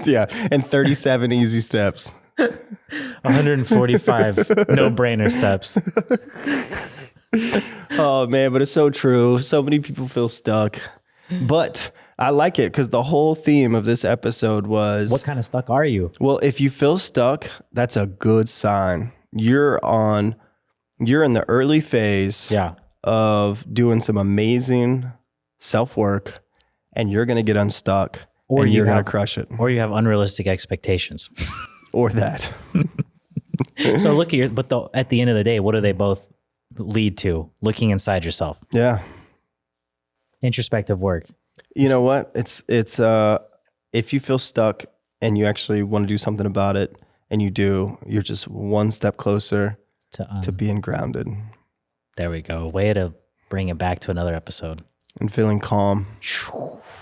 Yeah, and 37 easy steps. 145 no-brainer steps. Oh, man, but it's so true. So many people feel stuck. But I like it because the whole theme of this episode was... What kind of stuck are you? Well, if you feel stuck, that's a good sign. You're in the early phase of doing some amazing self-work, and you're going to get unstuck, or you're going to crush it. Or you have unrealistic expectations. Or that. So look at at the end of the day, what do they both lead to? Looking inside yourself. Yeah. Introspective work. You know what? It's if you feel stuck and you actually want to do something about it, and you do, you're just one step closer to being grounded. There we go. Way to bring it back to another episode. And feeling calm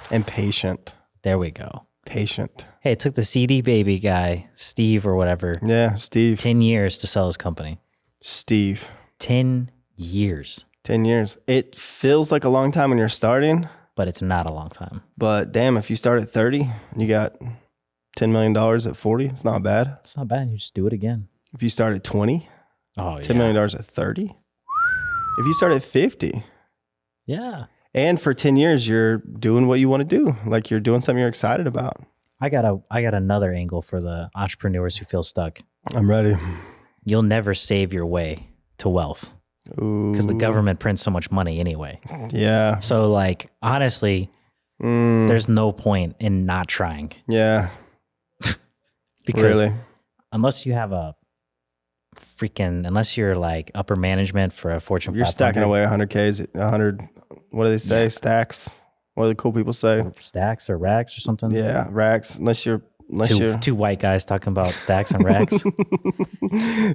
and patient. There we go. Patient. Hey, it took the CD baby guy, Steve or whatever. Yeah, Steve. 10 years to sell his company. Steve. 10 years. 10 years. It feels like a long time when you're starting. But it's not a long time. But damn, if you start at 30, you got $10 million at 40, it's not bad. It's not bad. You just do it again. If you start at 20, $10 million at 30. If you start at 50. Yeah. And for 10 years, you're doing what you want to do. Like you're doing something you're excited about. I got another angle for the entrepreneurs who feel stuck. I'm ready. You'll never save your way to wealth because the government prints so much money anyway. Yeah. So like, honestly, there's no point in not trying. Yeah. Because really? unless you have unless you're like upper management for a Fortune 500. You're stacking away 100Ks, 100, what do they say? Yeah. Stacks. What do the cool people say? Stacks or racks or something? Yeah, racks. Unless you're two white guys talking about stacks and racks.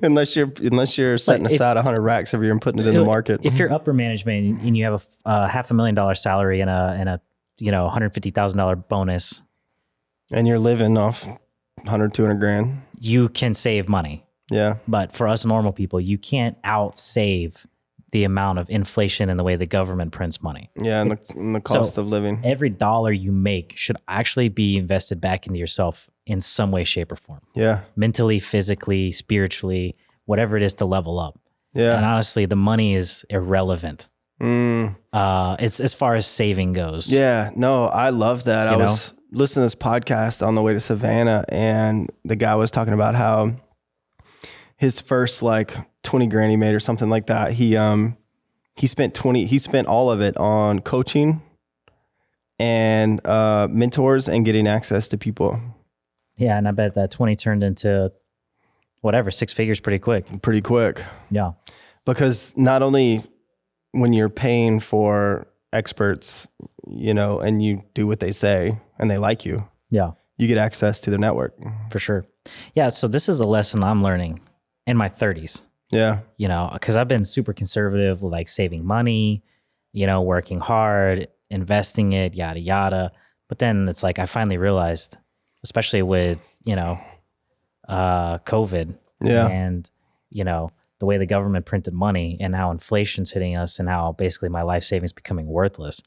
unless you're setting aside 100 racks every year and putting it in the market. If you're upper management and you have a $500,000 salary and a $150,000 bonus, and you're living off 100, 200 grand, you can save money. Yeah. But for us normal people, you can't outsave the amount of inflation and the way the government prints money. Yeah, and the cost of living. Every dollar you make should actually be invested back into yourself in some way, shape, or form. Yeah. Mentally, physically, spiritually, whatever it is to level up. Yeah. And honestly, the money is irrelevant. It's as far as saving goes. Yeah. No, I love that. I was listening to this podcast on the way to Savannah, and the guy was talking about how his first like 20 grand he made or something like that. He spent all of it on coaching and mentors and getting access to people. Yeah, and I bet that 20 turned into whatever, 6 figures pretty quick. Pretty quick. Yeah. Because not only when you're paying for experts, and you do what they say and they like you. Yeah. You get access to their network. For sure. Yeah, so this is a lesson I'm learning in my 30s. Yeah. Because I've been super conservative, like saving money, working hard, investing it, yada, yada. But then it's like I finally realized, especially with, COVID and, the way the government printed money and how inflation's hitting us and how basically my life savings becoming worthless.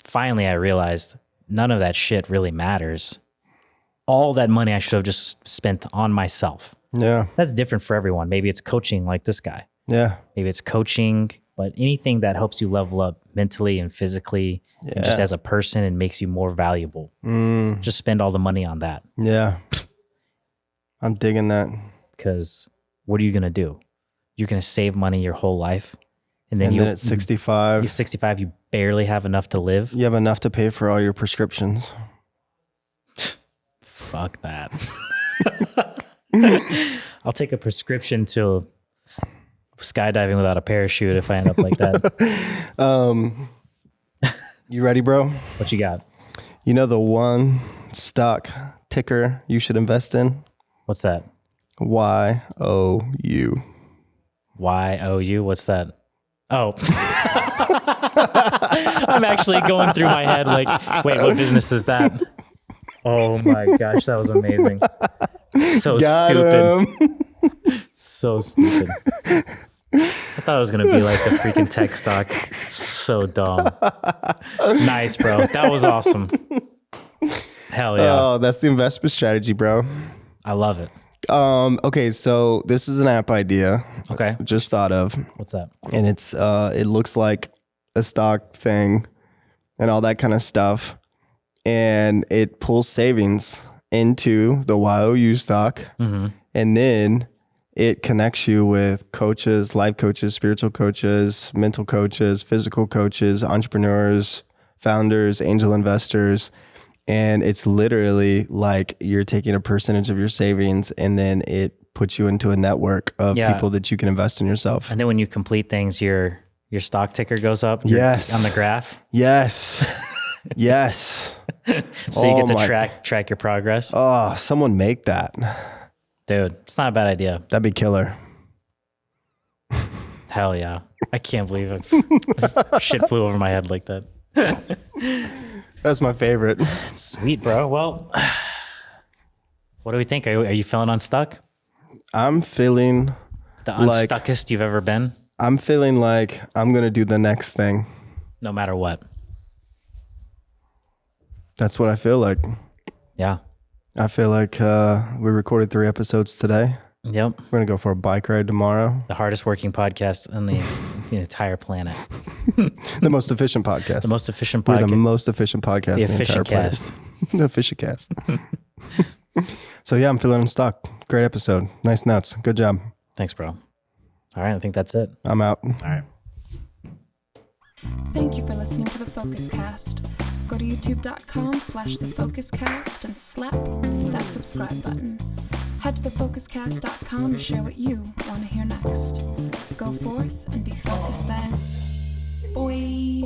Finally, I realized none of that shit really matters. All that money I should have just spent on myself. Yeah. That's different for everyone. Maybe it's coaching like this guy. Yeah. Maybe it's coaching, but anything that helps you level up mentally and physically and just as a person and makes you more valuable. Just spend all the money on that. Yeah. I'm digging that. Because what are you going to do? you're going to save money your whole life. And And then, then at 65, you're 65, you barely have enough to live. you have enough to pay for all your prescriptions. Fuck that. I'll take a prescription to skydiving without a parachute if I end up like that. You ready, bro? What you got? You know the one stock ticker you should invest in? What's that? YOU. YOU? What's that? Oh. I'm actually going through my head like, wait, what business is that? Oh my gosh, that was amazing. So Got stupid. him. So stupid. I thought it was going to be like a freaking tech stock. So dumb. Nice, bro. That was awesome. Hell yeah. Oh, that's the investment strategy, bro. I love it. Okay, so this is an app idea. Okay. Just thought of. What's that? And it's it looks like a stock thing and all that kind of stuff. And it pulls savings into the YOU stock. Mm-hmm. And then it connects you with coaches, life coaches, spiritual coaches, mental coaches, physical coaches, entrepreneurs, founders, angel investors. And it's literally like you're taking a percentage of your savings and then it puts you into a network of people that you can invest in yourself. And then when you complete things, your stock ticker goes up. Yes. On the graph. Yes. Yes. So you get to track your progress. Oh, someone make that. Dude, it's not a bad idea. That'd be killer. Hell yeah. I can't believe it. Shit flew over my head like that. That's my favorite. Sweet, bro. Well, what do we think? Are you feeling unstuck? I'm feeling The unstuckest you've ever been? I'm feeling like I'm going to do the next thing. No matter what. That's what I feel like. Yeah. I feel like we recorded 3 episodes today. Yep. We're going to go for a bike ride tomorrow. The hardest working podcast on the entire planet. The most efficient podcast. The most efficient We're podcast. the most efficient podcast The in the entire efficient planet. cast. The efficient cast. So yeah, I'm feeling unstuck. Great episode. Nice nuts. Good job. Thanks, bro. All right. I think that's it. I'm out. All right. Thank you for listening to The Focus Cast. Go to youtube.com/thefocuscast and slap that subscribe button. Head to thefocuscast.com to share what you want to hear next. Go forth and be focused as boy.